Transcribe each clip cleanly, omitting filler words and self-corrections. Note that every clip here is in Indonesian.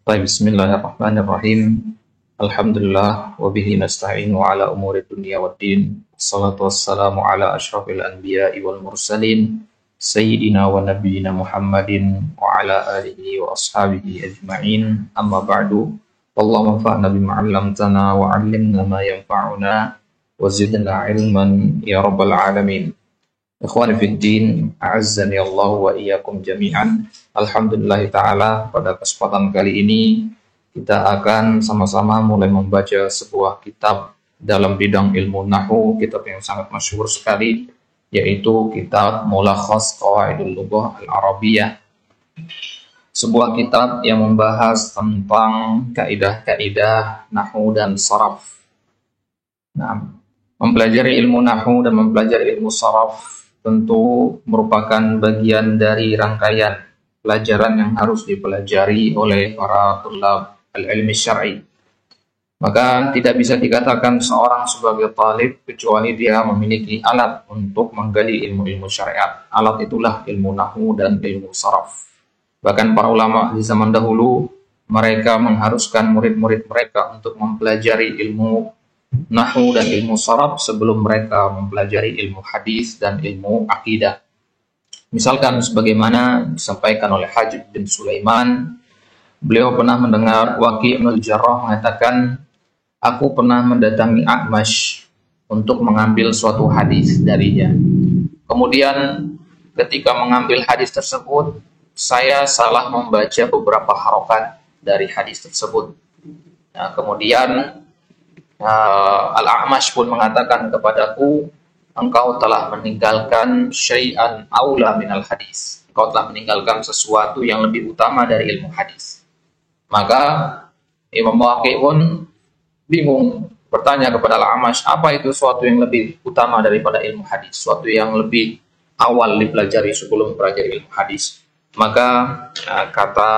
Baik, bismillahirrahmanirrahim. Alhamdulillah wa bihi nasta'in wa ala umuri dunya waddin. Wassalatu wassalamu ala asyrafil anbiya'i wal mursalin sayyidina wa nabiyyina Muhammadin wa ala alihi wa ashabihi ajma'in. Amma ba'du. Allahumma fa'na bima 'allamtana wa 'allimna ma yanfa'una wa zidna ilman ya rabbal alamin. Ikhwani fid din, a'azzani Allah wa iyyakum jami'an. Alhamdulillah taala, pada kesempatan kali ini kita akan sama-sama mulai membaca sebuah kitab dalam bidang ilmu nahwu, kitab yang sangat masyhur sekali, yaitu kitab Mulakhas Qawaidul Lughah Al-Arabiyyah. Sebuah kitab yang membahas tentang kaidah-kaidah nahwu dan sharaf. Nah, mempelajari ilmu nahwu dan mempelajari ilmu sharaf tentu merupakan bagian dari rangkaian pelajaran yang harus dipelajari oleh para tulab al-ilmi syar'i. Maka tidak bisa dikatakan seorang sebagai talib kecuali dia memiliki alat untuk menggali ilmu-ilmu syariat. Alat itulah ilmu nahwu dan ilmu saraf. Bahkan para ulama di zaman dahulu mereka mengharuskan murid-murid mereka untuk mempelajari ilmu nahwu dan ilmu saraf sebelum mereka mempelajari ilmu hadis dan ilmu akidah. Misalkan sebagaimana disampaikan oleh Hajib bin Sulaiman, beliau pernah mendengar Waqi' bin Jarrah mengatakan, aku pernah mendatangi A'mash untuk mengambil suatu hadis darinya. Kemudian ketika mengambil hadis tersebut, saya salah membaca beberapa harokat dari hadis tersebut. Nah, kemudian Al-A'mash pun mengatakan kepadaku, engkau telah meninggalkan syai'an aula minal hadis. Engkau telah meninggalkan sesuatu yang lebih utama dari ilmu hadis. Maka Imam Waqi' pun bingung, bertanya kepada Al-A'mash, apa itu sesuatu yang lebih utama daripada ilmu hadis? Sesuatu yang lebih awal dipelajari sebelum mempelajari ilmu hadis. Maka kata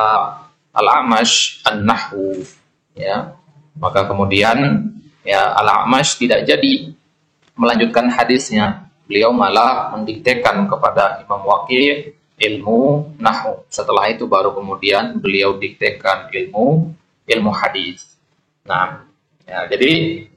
Al-A'mash, an-nahwu, ya. Maka kemudian Al-A'mash tidak jadi melanjutkan hadisnya. Beliau malah mendiktekan kepada Imam Waqi' ilmu nahwu. Setelah itu baru kemudian beliau diktekan ilmu hadis. Nah, jadi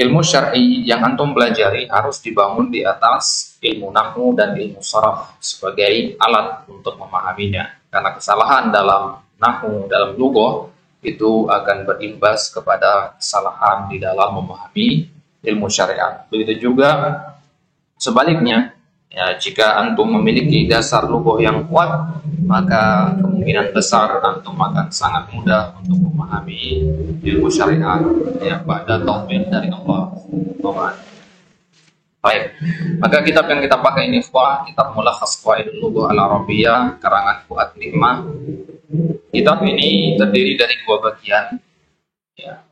ilmu syar'i yang antum pelajari harus dibangun di atas ilmu nahwu dan ilmu saraf sebagai alat untuk memahaminya. Karena kesalahan dalam nahwu, dalam lughah itu akan berimbas kepada kesalahan di dalam memahami ilmu syariat. Begitu juga sebaliknya, jika antum memiliki dasar lughah yang kuat, maka kemungkinan besar antum akan sangat mudah untuk memahami ilmu syariat pada taufik dari Allah. Baik, maka kitab yang kita pakai ini kitab Mulakhas Qawaidul Lughah Al-Arabiyyah karangan Fuad Nikmah. Kitab ini terdiri dari dua bagian,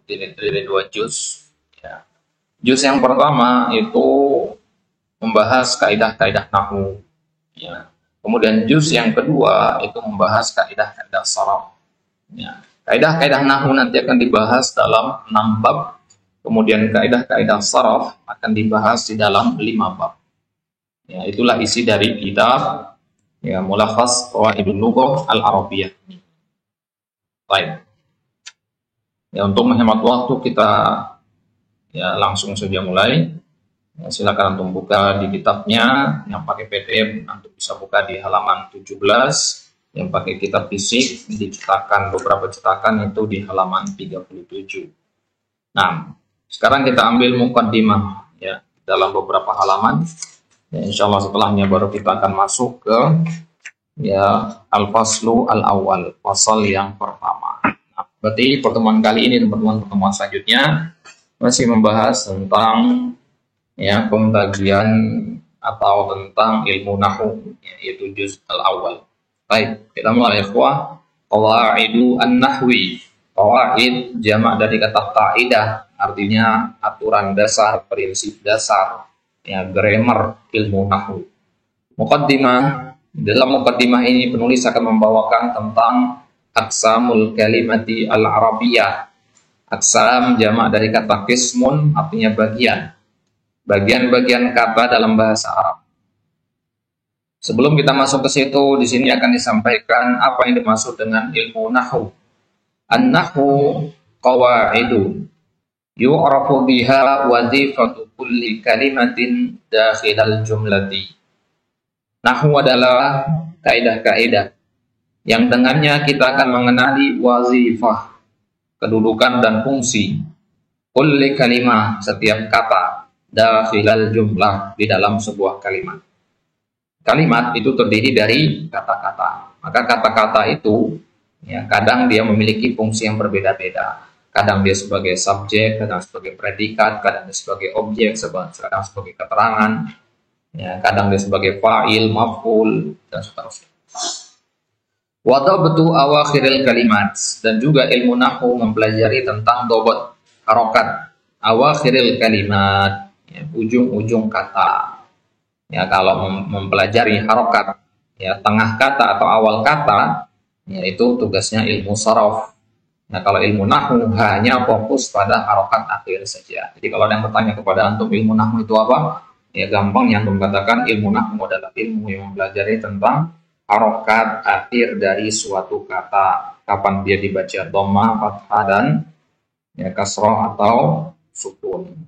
terdiri dari dua juz. Juz yang pertama itu membahas kaidah-kaidah nahwu. Kemudian juz yang kedua itu membahas kaidah-kaidah saraf. Kaidah-kaidah nahwu nanti akan dibahas dalam 6 bab. Kemudian kaidah-kaidah saraf akan dibahas di dalam 5 bab. Itulah isi dari kitab Mulakhas Qawaidul Lughah Al-Arabiyyah. Baik. Untuk menghemat waktu kita langsung saja mulai. Silakan antum buka di kitabnya. Yang pakai PDF antum bisa buka di halaman 17. Yang pakai kitab fisik dicetakan beberapa cetakan itu di halaman 37. Nah, sekarang kita ambil muqaddimah dalam beberapa halaman. Insyaallah setelahnya baru kita akan masuk ke al-faslu al-awwal, fasal yang pertama. Nah, berarti pertemuan kali ini dan pertemuan selanjutnya masih membahas tentang pembagian atau tentang ilmu nahwu, yaitu juz al-awwal. Baik, kita mulai ikhwah. Qawaidu an-nahwi. Qawaid jamak dari kata kaidah, artinya aturan dasar, prinsip dasar, grammar ilmu nahwu. Muqaddimah. Dalam muqaddimah ini penulis akan membawakan tentang aqsamul kalimati al-arabiyyah. Aqsam jamak dari kata qismun, artinya bagian. Bagian-bagian kata dalam bahasa Arab. Sebelum kita masuk ke situ, di sini akan disampaikan apa yang dimaksud dengan ilmu nahwu. An-nahwu qawaidu yu'rafu biha wazifatu kulli kalimatin dakhilal jumlati. Nahwu adalah kaidah-kaidah yang dengannya kita akan mengenali wazifah, kedudukan dan fungsi kulli kalimah, setiap kata, dakhilal jumlah, di dalam sebuah kalimat. Kalimat itu terdiri dari kata-kata. Maka kata-kata itu ya, kadang dia memiliki fungsi yang berbeda-beda. Kadang dia sebagai subjek, kadang sebagai predikat, kadang dia sebagai objek, kadang sebagai keterangan, ya, kadang dia sebagai fa'il, maf'ul, dan seterusnya. Wadabtu awakhiril kalimat, dan juga ilmu nahwu mempelajari tentang dobot harokat awakhiril kalimat, ya, ujung-ujung kata. Ya, kalau mempelajari harokat, ya, tengah kata atau awal kata, yaitu tugasnya ilmu sharaf. Nah, kalau ilmu nahwu hanya fokus pada harokat akhir saja. Jadi kalau ada yang bertanya kepada antum ilmu nahwu itu apa? Ya gampang, yang antum katakan ilmu nahwu adalah ilmu yang mempelajari tentang harokat akhir dari suatu kata. Kapan dia dibaca dhamma, fathah, dan ya kasrah atau sukun.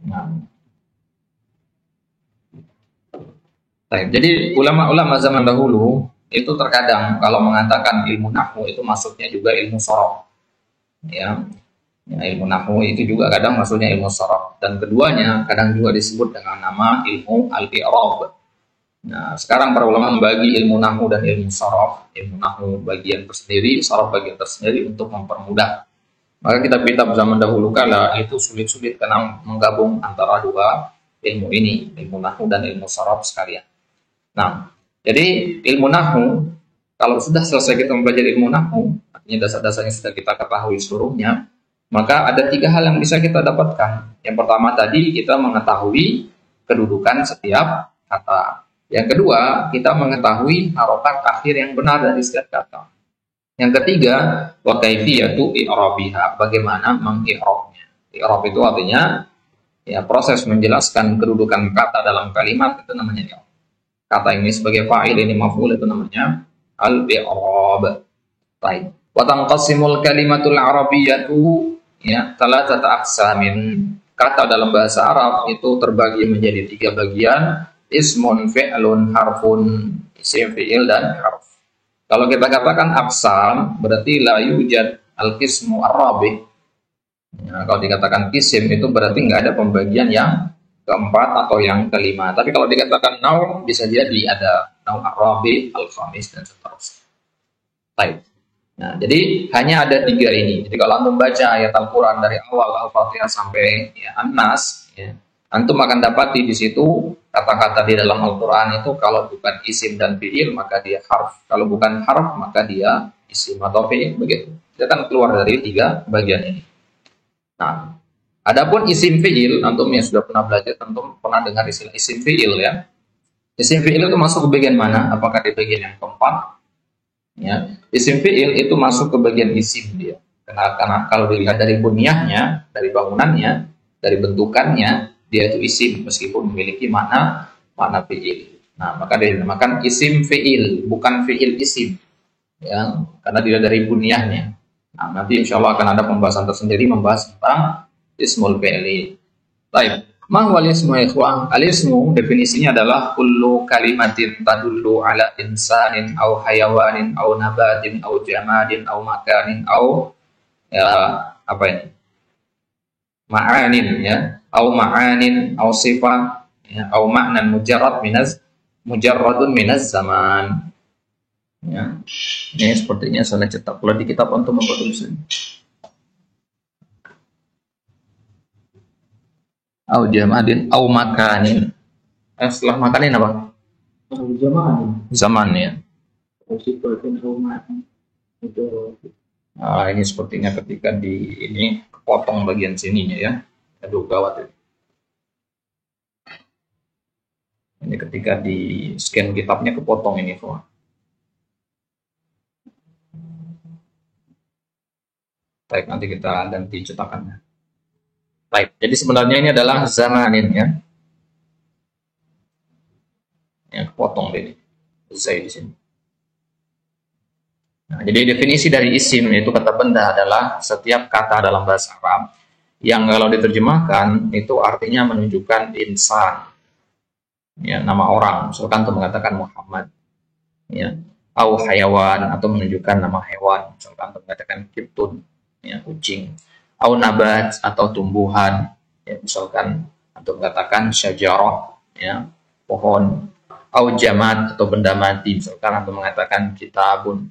Nah, jadi ulama-ulama zaman dahulu itu terkadang kalau mengatakan ilmu nahwu itu maksudnya juga ilmu sorof. Ya, ilmu nahwu itu juga kadang maksudnya ilmu sorof. Dan keduanya kadang juga disebut dengan nama ilmu al-i'rab. Nah, sekarang para ulama membagi ilmu nahwu dan ilmu sorof. Ilmu nahwu bagian tersendiri, sorof bagian tersendiri untuk mempermudah. Maka kitab-kitab zaman dahulu kala itu sulit-sulit karena menggabung antara dua ilmu ini, ilmu nahwu dan ilmu sorof sekalian. Nah, jadi ilmu nahwu, kalau sudah selesai kita mempelajari ilmu nahwu, artinya dasar-dasarnya sudah kita ketahui seluruhnya, maka ada 3 hal yang bisa kita dapatkan. Yang pertama tadi, kita mengetahui kedudukan setiap kata. Yang kedua, kita mengetahui harokat akhir yang benar dari setiap kata. Yang ketiga, wa kaifiyatu i'rabiha, bagaimana mengi'rabnya. I'rab itu artinya ya proses menjelaskan kedudukan kata dalam kalimat, itu namanya i'rab. Kata ini sebagai fa'il, ini maf'ul, itu namanya al-i'rab. Baik. Wa tanqasimul kalimatul arabiyyatu ya thalathata aqsamin. Kata dalam bahasa Arab itu terbagi menjadi 3 bagian, ismun, fi'lun, harfun, isim, fi'il, dan harf. Kalau kita katakan aqsam, berarti la yujad al-qismu ar-rabi'. Ya, kalau dikatakan kisim itu berarti nggak ada pembagian yang keempat atau yang kelima. Tapi kalau dikatakan naum, bisa jadi ada naum ar-rabi, al-khamis, dan seterusnya. Baik. Nah, jadi hanya ada 3 ini. Jadi kalau antum baca ayat Al-Quran dari awal Al-Fatihah sampai ya, An-Nas, ya, antum akan dapati di situ kata-kata di dalam Al-Quran itu kalau bukan isim dan fi'il maka dia harf. Kalau bukan harf maka dia isim atau fi'il, begitu. Kita akan keluar dari 3 bagian ini. Nah, adapun isim fi'il, antum yang sudah pernah belajar, antum pernah dengar istilah isim fi'il ya. Isim fi'il itu masuk ke bagian mana? Apakah di bagian yang keempat? Ya, isim fi'il itu masuk ke bagian isim dia. Karena kalau dilihat dari bunyahnya, dari bangunannya, dari bentukannya, dia itu isim meskipun memiliki makna fi'il. Nah, maka dia dinamakan isim fi'il, bukan fi'il isim. Ya, karena dia dari bunyahnya. Nah, nanti insya Allah akan ada pembahasan tersendiri membahas tentang ismul fi'li. Baik, ma huwal ismu ikhwan? Al-ismu definisinya adalah kullu kalimatin tadullu ala insanin au hayawanin au nabatin au jamadin au makanin au ya, apa ini? Ma'anin ya, au ma'anin au sifat ya, au ma'nan mujarradun minaz zaman. Ya. Ini sepertinya salah cetak pula di kitab untuk membuat tulisan. Au jamadin au makanin. Setelah makanin apa? Zaman ya. Nah, ini sepertinya ketika di ini potong bagian sininya ya. Aduh gawat ini. Ini ketika di scan kitabnya kepotong ini semua. Baik, nanti kita ganti cetakannya. Baik, jadi sebenarnya ini adalah zamanin ya. Yang potong ini. Zai di sini. Nah, jadi definisi dari isim yaitu kata benda adalah setiap kata dalam bahasa Arab yang kalau diterjemahkan itu artinya menunjukkan insan, ya, nama orang. Misalkan untuk mengatakan Muhammad, ya, au hayawan atau menunjukkan nama hewan. Misalkan untuk mengatakan kiptun, ya, kucing. Au nabat atau tumbuhan, ya, misalkan untuk mengatakan syajarah, ya, pohon. Au jamad atau benda mati, misalkan untuk mengatakan kitabun.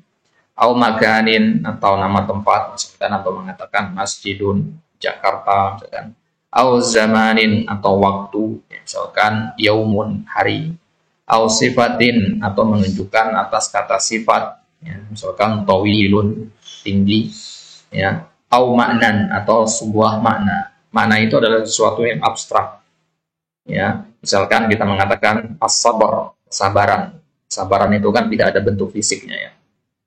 Au makanin atau nama tempat, misalkan atau mengatakan masjidun, Jakarta, misalkan. Au zamanin atau waktu, misalkan yaumun, hari. Au sifatin atau menunjukkan atas kata sifat, ya, misalkan tawilun, tinggi, ya. Au maknan atau sebuah makna. Makna itu adalah sesuatu yang abstrak, ya. Misalkan kita mengatakan as-sabar, kesabaran. Kesabaran itu kan tidak ada bentuk fisiknya, ya.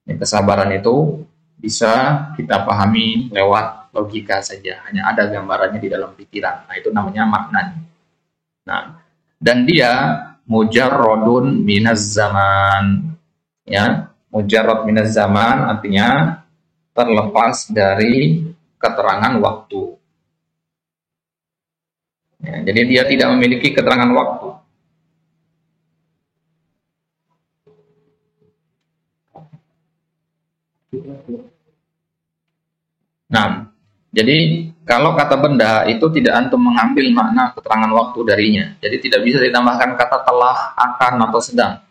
Kesabaran itu bisa kita pahami lewat logika saja, hanya ada gambarannya di dalam pikiran. Nah, itu namanya makna. Nah, dan dia mujarrodun minaz zaman, ya. Mujarrod minaz zaman artinya terlepas dari keterangan waktu. Ya, jadi dia tidak memiliki keterangan waktu. Nah, jadi kalau kata benda itu tidak antum mengambil makna keterangan waktu darinya. Jadi tidak bisa ditambahkan kata telah, akan, atau sedang.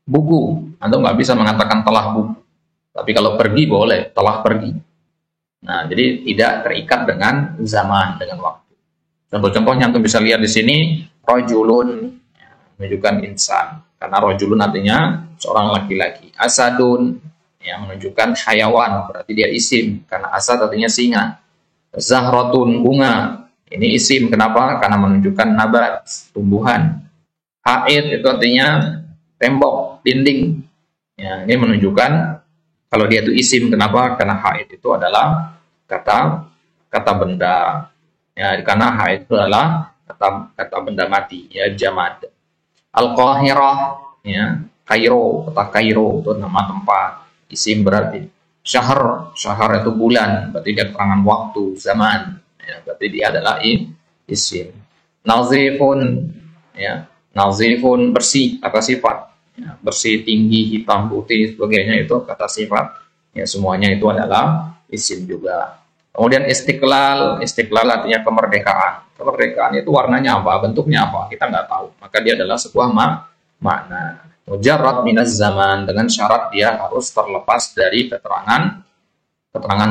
Buku, antum nggak bisa mengatakan telah buku. Tapi kalau pergi boleh, telah pergi. Nah, jadi tidak terikat dengan zaman, dengan waktu. Contoh-contohnya antum bisa lihat di sini, rojulun, menunjukkan insan. Karena rojulun artinya seorang laki-laki. Asadun, yang menunjukkan hayawan, berarti dia isim, karena asad artinya singa. Zahratun, bunga, ini isim, kenapa? Karena menunjukkan nabat, tumbuhan. Haid itu artinya tembok, dinding, ya, ini menunjukkan kalau dia itu isim, kenapa? Karena haid itu adalah kata benda, ya, karena haid itu adalah kata benda mati, ya, jamad. Al-Qahirah, ya, Kairo, kata Kairo itu nama tempat. Isim berarti syahr itu bulan, berarti dia keterangan waktu, zaman, ya, berarti dia adalah isim. Nazifun, ya, nazifun bersih, kata sifat, ya, bersih, tinggi, hitam, putih, sebagainya itu kata sifat, ya, semuanya itu adalah isim juga. Kemudian istiqlal artinya kemerdekaan. Kemerdekaan itu warnanya apa, bentuknya apa, kita nggak tahu, maka dia adalah sebuah makna. Mujarrad minaz zaman, dengan syarat dia harus terlepas dari keterangan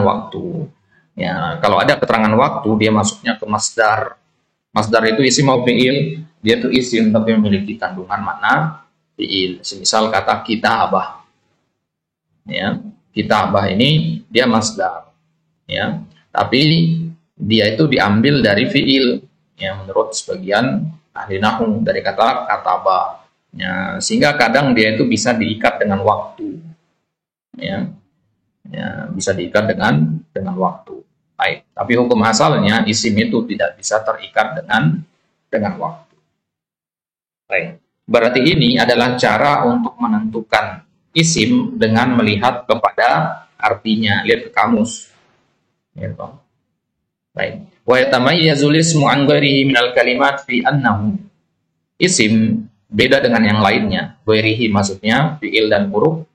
waktu. Ya, kalau ada keterangan waktu dia masuknya ke masdar. Masdar itu isim atau fiil, dia itu isim tapi memiliki kandungan makna fiil. Semisal kata kitabah. Ya, kitabah ini dia masdar. Ya, tapi dia itu diambil dari fiil, ya, menurut sebagian ahli nahwu dari kata katabah. Ya, sehingga kadang dia itu bisa diikat dengan waktu, ya, bisa diikat dengan waktu. Baik, tapi hukum asalnya isim itu tidak bisa terikat dengan waktu. Baik, berarti ini adalah cara untuk menentukan isim dengan melihat kepada artinya, lihat ke kamus. Ya, baik. Wa yatamayyazul ismu an ghairihi minal kalimat fi annahu, isim beda dengan yang lainnya. Ghairihi maksudnya fiil dan huruf.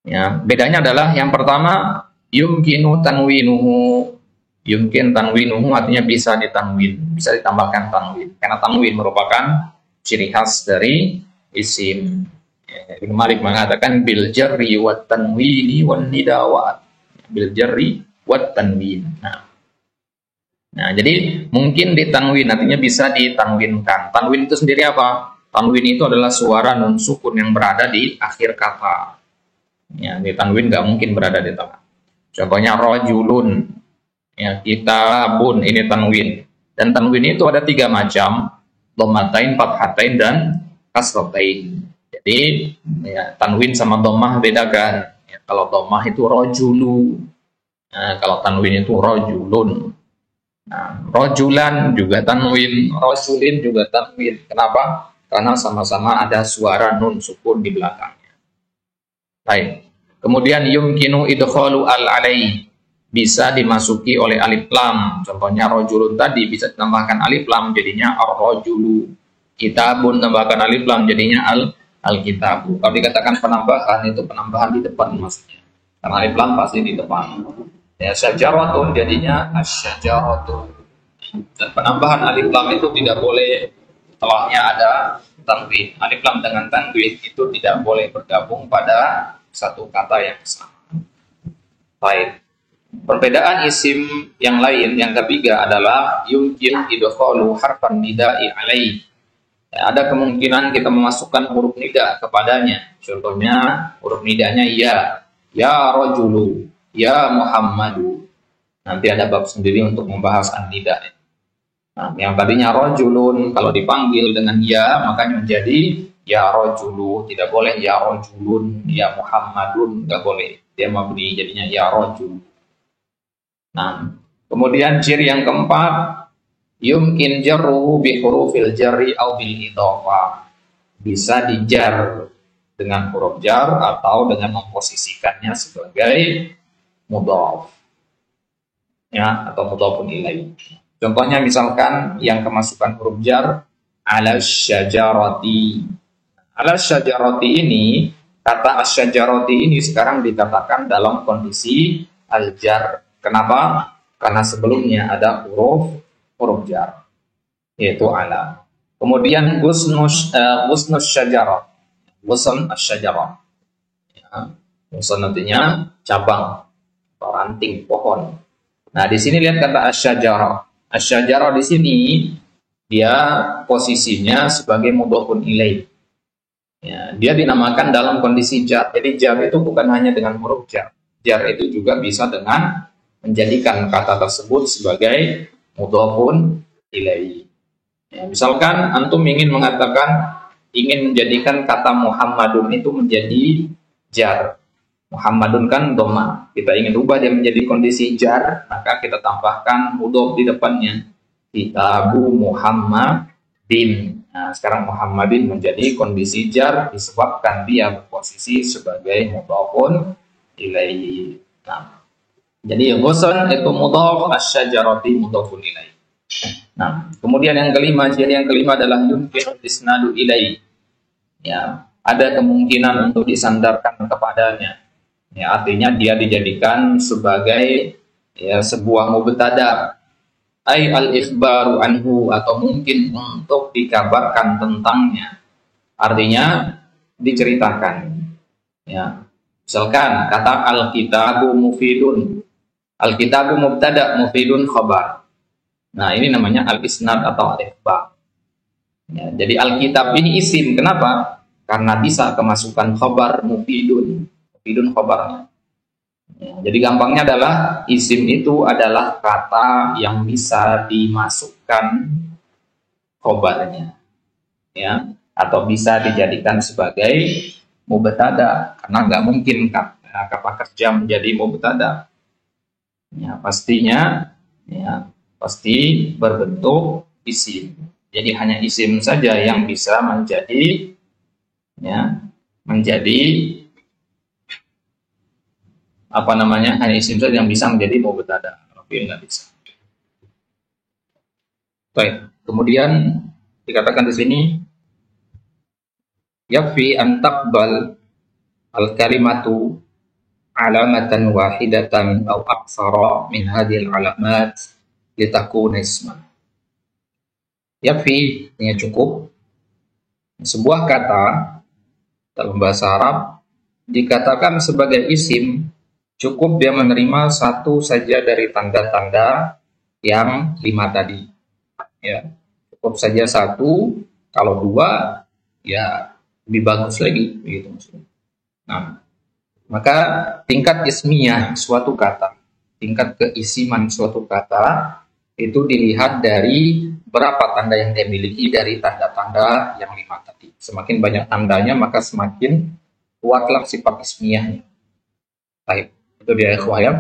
Ya, bedanya adalah yang pertama yumkinu tanwinuhu. Yumkin tanwinuhu artinya bisa ditanwin, bisa ditambahkan tanwin. Karena tanwin merupakan ciri khas dari isim. Ya, Ibnu Malik mengatakan bil jarri wat tanwini wan nidawat. Bil jarri wat tanwin. Nah, jadi mungkin ditanwin artinya bisa ditanwinkan. Tanwin itu sendiri apa? Tanwin itu adalah suara non sukun yang berada di akhir kata. Ya, di tanwin nggak mungkin berada di tengah. Contohnya rojulun, ya, kitabun, ini tanwin. Dan tanwin itu ada 3 macam, dhammatain, fathatain, dan kasratain. Jadi ya, tanwin sama dhammah bedakan. Ya, kalau dhammah itu rojulu, nah, kalau tanwin itu rojulun. Nah, rojulan juga tanwin, rojulin juga tanwin. Kenapa? Karena sama-sama ada suara nun sukun di belakangnya. Baik. Kemudian yumkinu idkhalu al-alai, bisa dimasuki oleh alif lam. Contohnya rojulun tadi bisa ditambahkan alif lam jadinya ar-rojulu. Kitabun tambahkan alif lam jadinya al-kitabu. Kalau dikatakan penambahan itu penambahan di depan maksudnya. Karena alif lam pasti di depan. Ya, syajaratun jadinya asyajaratun. Dan penambahan alif lam itu tidak boleh setelahnya ada tanwin. Alif lam dengan tanwin itu tidak boleh bergabung pada satu kata yang sama. Baik. Perbedaan isim yang lain yang ketiga adalah yumkin idkhalu harfan nida'i alaihi. Ya, ada kemungkinan kita memasukkan huruf nida kepadanya. Contohnya huruf nidanya ya rajulu, ya Muhammadu. Nanti ada bab sendiri untuk membahas an-nida. Nah, yang tadinya rajulun kalau dipanggil dengan ya makanya menjadi ya rajulu, tidak boleh ya rajulun, ya Muhammadun, enggak boleh. Dia mabni jadinya ya rajul. Nah, kemudian ciri yang keempat, yumkin jarruhu bi hurufil jarri au bil idhofah. Bisa dijar dengan huruf jar atau dengan memposisikannya sebagai mudhaf. Ya, atau mudhafun ilaih. Contohnya misalkan yang kemasukan huruf jar ala syajarati. Ala syajarati ini, kata asyajarati ini sekarang dikatakan dalam kondisi al-jar. Kenapa? Karena sebelumnya ada huruf jar, yaitu ala. Kemudian gusnus syajarah. Gusn asyajarah. Ya, gusn artinya cabang atau ranting pohon. Nah, di sini lihat kata asyajarah. Asyajarah di sini dia posisinya sebagai mudhofun ilaih. Ya, dia dinamakan dalam kondisi jar. Jadi jar itu bukan hanya dengan huruf jar. Jar itu juga bisa dengan menjadikan kata tersebut sebagai mudhofun ilaih. Ya, misalkan antum ingin menjadikan kata Muhammadun itu menjadi jar. Muhammadun kan dhamma. Kita ingin ubah dia menjadi kondisi jar, maka kita tambahkan mudhof di depannya. Kitabu Muhammadin. Nah, sekarang Muhammadin menjadi kondisi jar disebabkan dia berposisi sebagai mudhofun ilaih. Nah, jadi yang ghusun itu mudhaf, asyajarati mudhafun ilaih. Nah, kemudian yang kelima, ciri yang kelima adalah yumkin isnadu ilaih. Ya, ada kemungkinan untuk disandarkan kepadanya. Ya, artinya dia dijadikan sebagai ya sebuah mubtada. Ai al-ikhbaru anhu, atau mungkin untuk dikabarkan tentangnya. Artinya diceritakan. Ya. Misalkan kata al-kitabu mufidun. Al-kitabu mubtada, mufidun khabar. Nah, ini namanya al-isnad atau al-ikhbar. Ya, jadi al-kitab ini isim. Kenapa? Karena bisa kemasukan khabar mufidun. Mufidun khabarnya. Ya, jadi gampangnya adalah isim itu adalah kata yang bisa dimasukkan khabarnya. Ya, atau bisa dijadikan sebagai mubtada. Karena nggak mungkin kata kerja menjadi mubtada. Ya, pastinya ya pasti berbentuk isim. Jadi hanya isim saja yang bisa menjadi hanya isim saja yang bisa menjadi mubtada. Tapi nggak bisa. Baik. Kemudian dikatakan di sini yakfi an taqbal al-kalimatu alamatan wahidatan atau aksara min hadhil alamat litakuna isman. Yakfi, artinya cukup. Sebuah kata dalam bahasa Arab dikatakan sebagai isim, cukup dia menerima satu saja dari tanda-tanda yang 5 tadi. Ya, cukup saja satu, kalau 2 ya lebih bagus lagi, begitu maksudnya. Nah, maka tingkat ismiyah suatu kata, tingkat keisiman suatu kata itu dilihat dari berapa tanda yang dia miliki dari tanda-tanda yang 5 tadi. Semakin banyak tandanya maka semakin kuatlah sifat ismiyahnya. Baik, itu dia ikhwah ya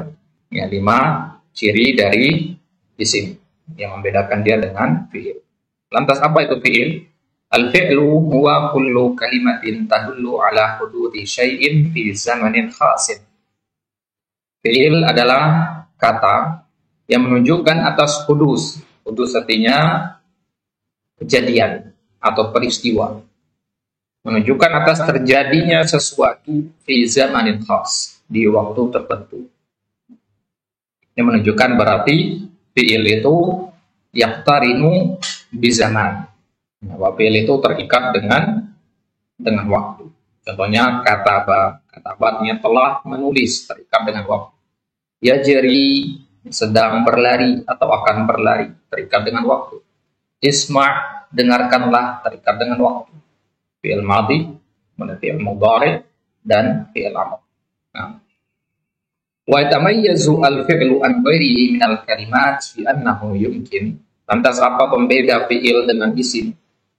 5 ciri dari isim. yang membedakan dia dengan fi'il. Lantas apa itu fi'il? Al-fi'lu huwa kullu kalimatin tadullu ala hududi syai'in fi zamanin khasin. Fi'il adalah kata yang menunjukkan atas hudus. Hudus artinya kejadian atau peristiwa. Menunjukkan atas terjadinya sesuatu fi zamanin khas, di waktu tertentu. Ini menunjukkan berarti fi'il itu yaqtarinu bi zaman. Bahwa fi'il itu terikat dengan waktu. Contohnya kataba, katabatnya telah menulis, terikat dengan waktu. Yajri, sedang berlari atau akan berlari, terikat dengan waktu. Isma', dengarkanlah, terikat dengan waktu. Fi'il madhi, fi'il mudhari, dan fi'il amr. Nah, wa yatamayyazu al-fi'lu an ghairihi min al-kalimat fi annahu yumkin. Lantas apa pembeda fi'il dengan isim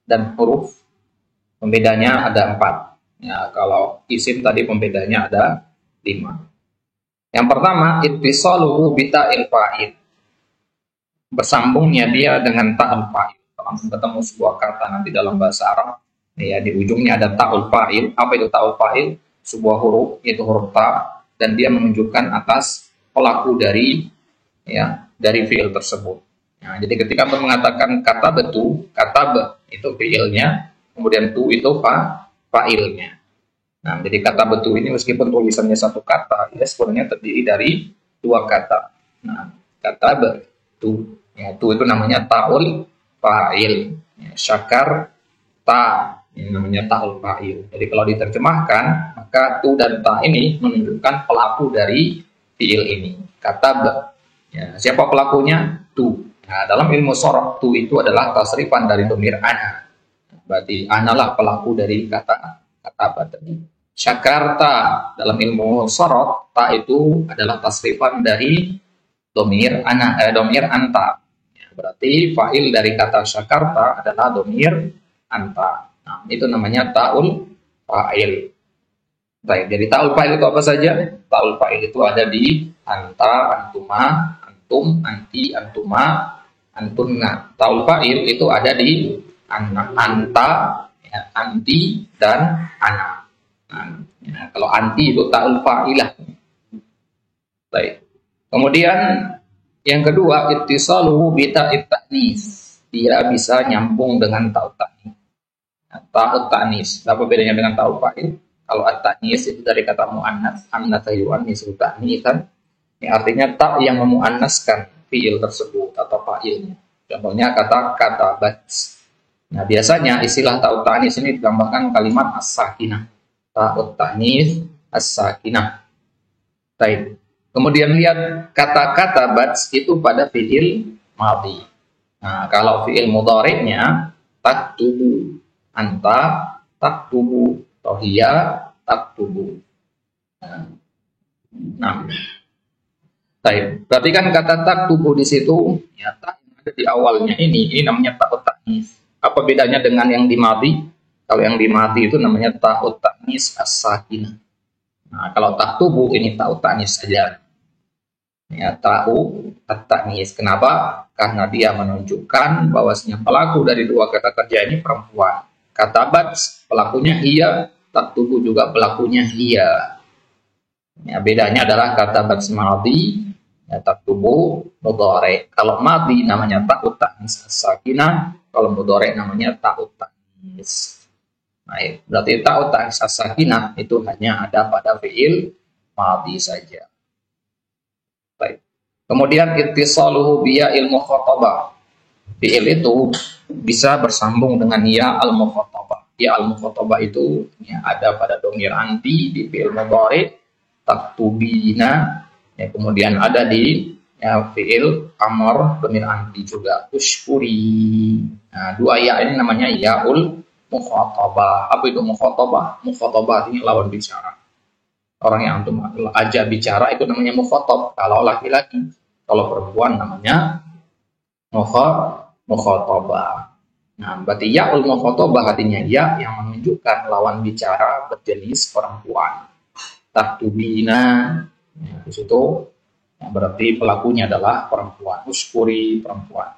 dan huruf? Pembedanya ada 4. Ya, kalau isim tadi pembedanya ada 5. Yang pertama, ittisaluhu bi ta'il fa'il. Bersambungnya dia dengan ta'ul fa'il. Kalau ketemu sebuah kata nanti dalam bahasa Arab, ya di ujungnya ada ta'ul fa'il. Apa itu ta'ul fa'il? Sebuah huruf, yaitu huruf ta, dan dia menunjukkan atas pelaku dari fi'il tersebut. Nah, jadi ketika mengatakan kata betu, kata itu fi'ilnya, kemudian tu itu fa'ilnya. Nah, jadi kata betu ini meskipun tulisannya satu kata, ya sebenarnya terdiri dari 2 kata. Nah, kata betu, ya tu itu namanya ta'ul fa'il. Ya, syakar ta, ini namanya ta'ul fa'il. Jadi kalau diterjemahkan, maka tu dan ta ini menunjukkan pelaku dari fi'il ini. Kata ya, siapa pelakunya? Tu. Nah, dalam ilmu sorof, tu itu adalah tasrifan dari dhamir ana. Berarti analah pelaku dari kata apa tadi. Syakarta, dalam ilmu sorof, ta itu adalah tasrifan dari dhamir anta. Ya, berarti fa'il dari kata syakarta adalah dhamir anta. Nah, itu namanya ta'ul fa'il. Baik, jadi ta'ul fa'il itu apa saja? Ta'ul fa'il itu ada di anta, antuma, antum, anti, antuma, antunna. Ta'ul fa'il itu ada di anta, ya, anti, dan ana. Nah, ya, kalau anti itu ta'ul fa'ilah. Baik. Kemudian yang kedua, ittisaluhu bi ta'it ta'nis. Dia bisa nyambung dengan ta'ut ta'nis. Ta'ut ta'nis. Apa bedanya dengan ta'ul fa'il? Kalau at-ta'nis itu dari kata mu'annas, annatsa yu'annis ta'nisan. Ini artinya ta' yang memu'annaskan fi'il tersebut atau fa'ilnya. Contohnya kata katabat. Nah, biasanya istilah ta'ut ta'nis ini ditambahkan kalimat as-sakinah. Ta'ut ta'nis as-sakinah. Baik. Kemudian lihat kata-kata bats itu pada fi'il madhi. Nah, kalau fi'il mudhari'nya taktubu, anta taktubu, tohiya taktubu. Nah, baik. Perhatikan kata taktubu di situ, ya tak yang ada di awalnya ini namanya ta'ut ta'nis. Apa bedanya dengan yang di madhi? Kalau yang di madhi itu namanya ta'ut ta'nis as-sakinah. Nah, kalau taktubu ini ta'ut ta'nis saja. Ya, ta'u at-ta'nis. Kenapa? Karena dia menunjukkan bahwasanya pelaku dari 2 kata kerja ini perempuan. Katabat pelakunya ia, taktubu juga pelakunya ia. Ya, bedanya adalah katabat madhi, ya, taktubu mudhari. Kalau madhi namanya ta'ut ta'nis as-sakinah, kalau mudhari namanya ta'ut ta'nis. Baik, berarti ta'ut ta'nis as-sakinah itu hanya ada pada fi'il madhi saja. Baik. Kemudian ittisaluhu bi ya'il mukhatabah. Fi'il itu bisa bersambung dengan ya al-mukhatabah. Ya al-mukhatabah itu ya, ada pada dhamir anti di fi'il mudhari, taktubina, ya, kemudian ada di ya, fi'il amr dhamir anti juga, ushkuri. Nah, 2 ya ini namanya ya'ul mukhatabah. Apa itu mukhatabah? Mukhatabah artinya lawan bicara. Orang yang antum ajak bicara itu namanya mukhatab. Kalau laki-laki, kalau perempuan namanya mukhatabah. Nah, berarti ya'ul mukhatabah artinya ya yang menunjukkan lawan bicara berjenis perempuan. Taktubina, ya, di situ ya, berarti pelakunya adalah perempuan. Uskuri perempuan.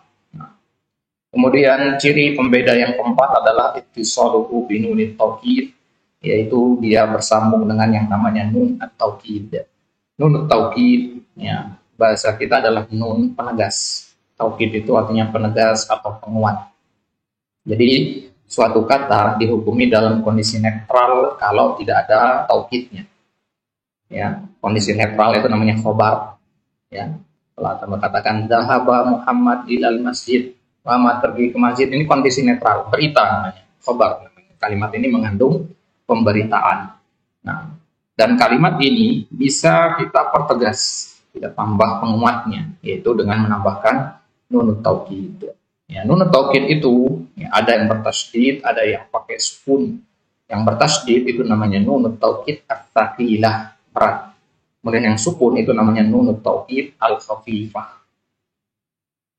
Kemudian ciri pembeda yang keempat adalah ittisaluhu binunit taukid, yaitu dia bersambung dengan yang namanya nun at-taukid. Nun at-taukid, ya, bahasa kita adalah nun penegas. Taukid itu artinya penegas atau penguat. Jadi suatu kata dihukumi dalam kondisi netral kalau tidak ada taukidnya. Ya, kondisi netral itu namanya khobar. Ya, kalau kita katakan dhahaba Muhammad ilal masjid, Muhammad pergi ke masjid, ini kondisi netral, berita namanya, khobar. Kalimat ini mengandung pemberitaan. Nah, dan kalimat ini bisa kita pertegas, kita tambah penguatnya, yaitu dengan menambahkan nunut taukid. Ya, nunut taukid itu ya, ada yang bertasydid, ada yang pakai sukun. Yang bertasydid itu namanya nunut taukid at-tsaqilah, berat. Kemudian yang sukun itu namanya nunut taukid al-khafifah.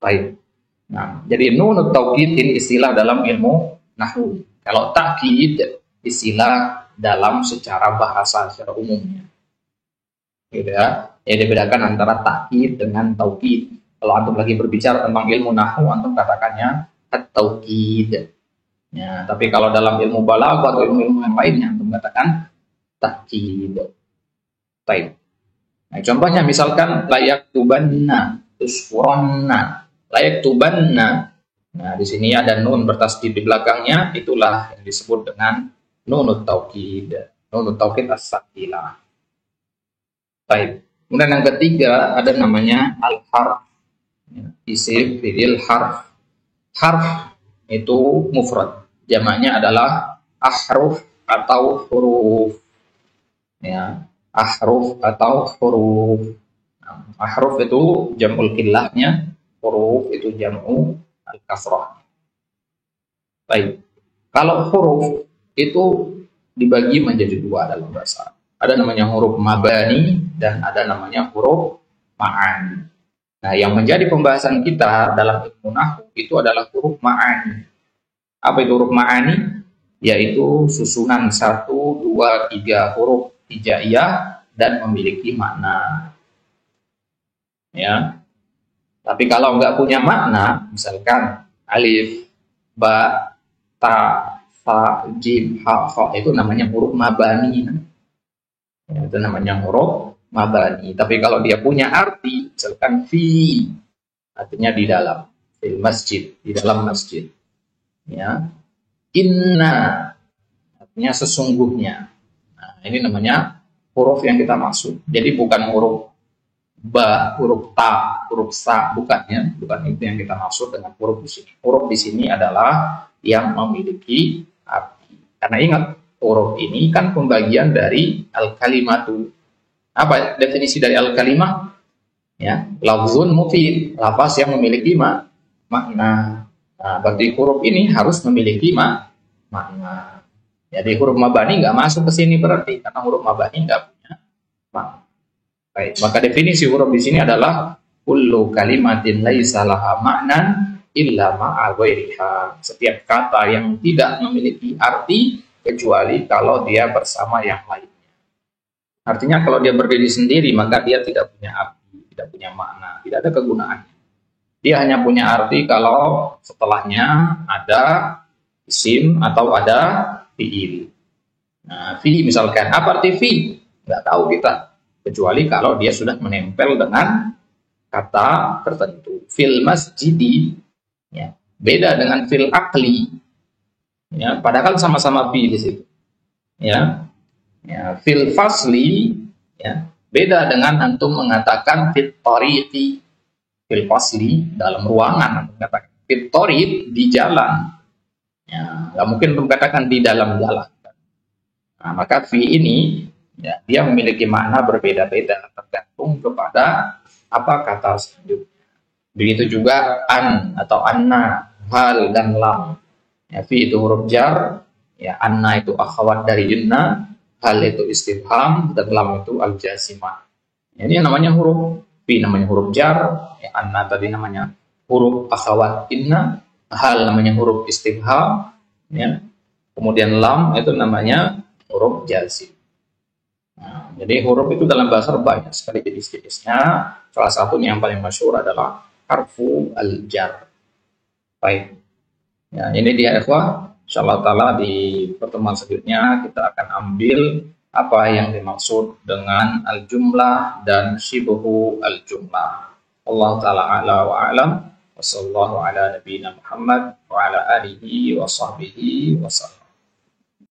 Baik. Nah, jadi nunut taukid ini istilah dalam ilmu nahwu. Kalau takkid istilah dalam secara bahasa secara umumnya. Gitu ya. Ya dibedakan antara takkid dengan taukid. Kalau antum lagi berbicara tentang ilmu nahwu, antum katakannya at-taukid. Ya, tapi kalau dalam ilmu balaghah atau ilmu yang lainnya, antum katakan takkid. Baik. Nah, contohnya misalkan layak tubanna, tuskuronna, layak tubanna. Nah, di sini ada nun bertasydid di belakangnya, itulah yang disebut dengan nunut taukid. Nunut taukid as-saqilah. Baik. Kemudian yang ketiga ada namanya al-harf. Isim fi'il harf. Harf itu mufrad. Jamaknya adalah ahruf atau huruf. Ya, ahruf atau huruf. Nah, ahruf itu jam'ul qillahnya, huruf itu jam'u al-kasrah. Baik. Kalau huruf itu dibagi menjadi dua dalam bahasa. Ada namanya huruf mabani dan ada namanya huruf ma'ani. Nah, yang menjadi pembahasan kita dalam ilmu nahwu itu adalah huruf ma'ani. Apa itu huruf ma'ani? Yaitu susunan 1, 2, 3 huruf hijaiyah dan memiliki makna. Ya. Tapi kalau nggak punya makna, misalkan alif, ba, ta, fa, jim, ha, kha, itu namanya huruf mabani. Ya, itu namanya huruf mabani. Tapi kalau dia punya arti, misalkan fi, artinya di dalam, fil masjid, di dalam masjid. Ya. Inna, artinya sesungguhnya. Nah, ini namanya huruf yang kita maksud. Jadi bukan huruf ba, huruf ta, huruf sa, bukan ya. Bukan itu yang kita maksud dengan huruf di sini. Huruf di sini adalah yang memiliki arti. Karena ingat, huruf ini kan pembagian dari al-kalimatu. Apa definisi dari al-kalimah? Ya, lafzun mufid, lafaz yang memiliki makna. Nah, berarti huruf ini harus memiliki makna. Jadi huruf mabani nggak masuk ke sini berarti karena huruf mabani nggak punya makna. Baik, maka definisi huruf di sini adalah kullu kalimatin laisa laha ma'nan illa ma'a ghairiha. Setiap kata yang tidak memiliki arti kecuali kalau dia bersama yang lainnya. Artinya kalau dia berdiri sendiri maka dia tidak punya arti, tidak punya makna, tidak ada kegunaannya. Dia hanya punya arti kalau setelahnya ada isim atau ada fi'il. Nah, fi misalkan, apa arti fi? Nggak tahu kita, kecuali kalau dia sudah menempel dengan kata tertentu. Fil masjidi, ya, beda dengan fil akli. Ya, padahal sama-sama fi di situ. Ya, ya, fil fasli, ya, beda dengan antum mengatakan fit tariqi. Fil fasli dalam ruangan, katakan fit tariq di jalan. Ya, nggak mungkin mengatakan di dalam jalan. Nah, maka fi ini ya, dia memiliki makna berbeda-beda tergantung kepada apa kata selanjutnya. Begitu juga an atau anna, hal dan lam. Ya, fi itu huruf jar, ya, anna itu akhwat dari inna, hal itu istifham dan lam itu al-jasimah. Ya, ini namanya huruf fi, namanya huruf jar, ya, anna tadi namanya huruf akhwat inna, hal namanya huruf istifham, ya. Kemudian lam itu namanya huruf jazim. Nah, jadi huruf itu dalam bahasa banyak sekali jenis-jenisnya. Salah satunya yang paling masyhur adalah harfu al-jar. Baik. Ya, ini dia ikhwah. Insyaallah taala di pertemuan selanjutnya kita akan ambil apa yang dimaksud dengan al-jumlah dan syibhu al-jumlah. Allah taala a'la wa a'lam. Wassallallahu ala nabiyina Muhammad wa ala alihi wa sahbihi wasallam.